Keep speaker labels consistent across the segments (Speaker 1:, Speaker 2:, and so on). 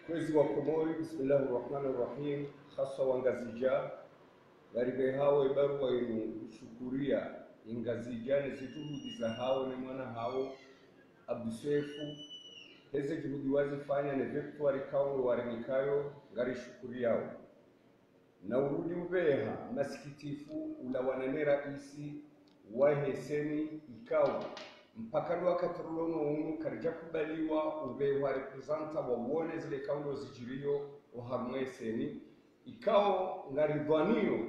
Speaker 1: Mwezi wa Komori, bismillahirrahmanirrahim, hasa wangazija garibe hawe barua inu kushukuria ingazijane zituhudi za hawe ni mwana hao Abdusefu heze juhudi wazifanya ne victory kawo warimikayo ngari shukuriao na urudi ubeha masikitifu ulawanane raisi wa heseni ikawa mpaka wakati rulono karija kubaliwa ubewa representa wawone zile kaundo zijirio uhamweseni ikao ngaridhaniyo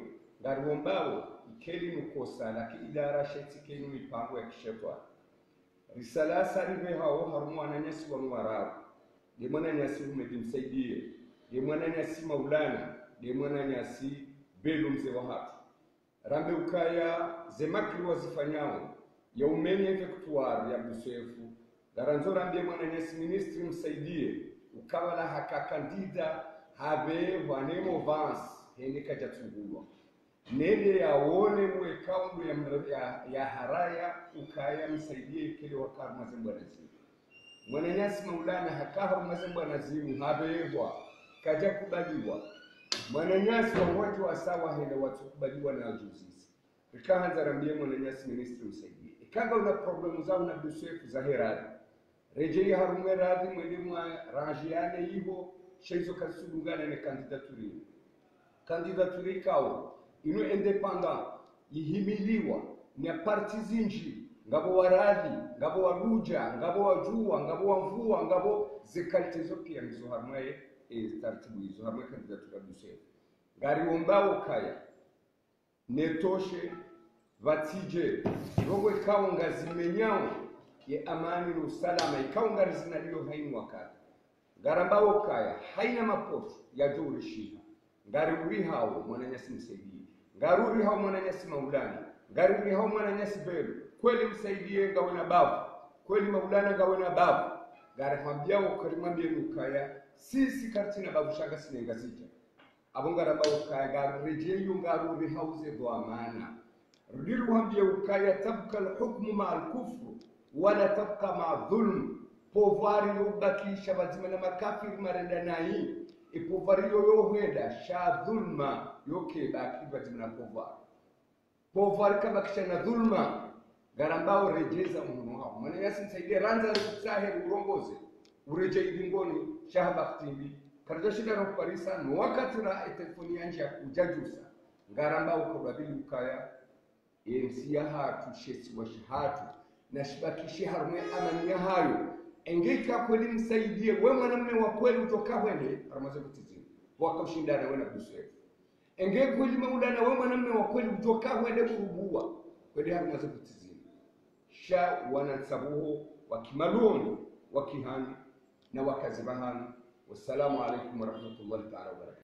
Speaker 1: ngariwombao ikeli nukosa laki idara shetikeni mipango ya kishetwa risala sarive hao harumu ananyasi wa mwarabu de mwana nyasi umedimsaidie de mwana nyasi maulana de mwana nyasi belu mze wa hatu rambe ukaya zemakri wazifanyao ya umeni efektuari ya Abdusefu garanzora mbie mwana nyasi ministri msaidie ukawala haka kandida habe wanemo vance hene kajatungulwa nende yaone mwe kaundu ya haraya ukaya msaidie kile wakar mazembo nazimu mwana nyasi maulana hakaha mazembo nazimu habewa kaja kubaliwa mwana nyasi wa watu wa sawa hele watu kubaliwa na juzisi ikaanza rambie mwana nyasi ministri msaidie ikaga una problemu zao na Abdusefu za heradi rejei harume radhi mwelimu ranjiane hivo sheizo kasulungana ne kandidaturi kao inu independent ihimiliwa ni parti zinji ngabo waradhi ngabo waluja ngabo wajua ngabo wamvua ngabo zikalitezo pia nizo harume taratibu hizo harume kandidaturi ya Abdusefu ngari ombao kaya netoshe vatije rogo ikawa ngazimenyao ye amani na usalama ikawa ngarizinadio haini wakati garambao kaya haina mapoto ya juri shiha ngaruri hao mwananyasi msaidie ngaruri hao mwananyasi maulana ngaruri hao mwananyasi belu kweli msaidie ngawe na babu kweli maulana ngawe na babu garambia ukarimambie ukaya sisi kartina babu shaka sinengazija abo garambao kaya garejeyo ngaruri hao zedo amana rudiru hambia ukaya tabka alhukmu ma alkufru wala tabka ma dhulm povari ubakisha bazima na makafiri marendanai ipovari yohenda sha dhulma yoke baki bazima na povari kabakisha na dhulma garambao rejeza mhuno hao maana yasi msaidie ranza kusaheri urongoze ureje idingoni shahabaktimbi karzashida ro parisa no wakati ra telefoni yanje ya kujajusa garambao kubabili ukaya yensia hatu shesi wa shahatu na shibakishi harume amani ya hayo engeka kweli msaidie we mwanamume wa kweli utoka wende aramaze kutizini wakaushindana wewe na Abdusefu engeka kweli maulana we mwanamume wa kweli utoka wende kurubua kweli aramaze kutizini sha wanatsabuhu wakimaloni wakihani na wakazibahani wassalamu alaikum warahmatullahi ta'ala wabarakatuh.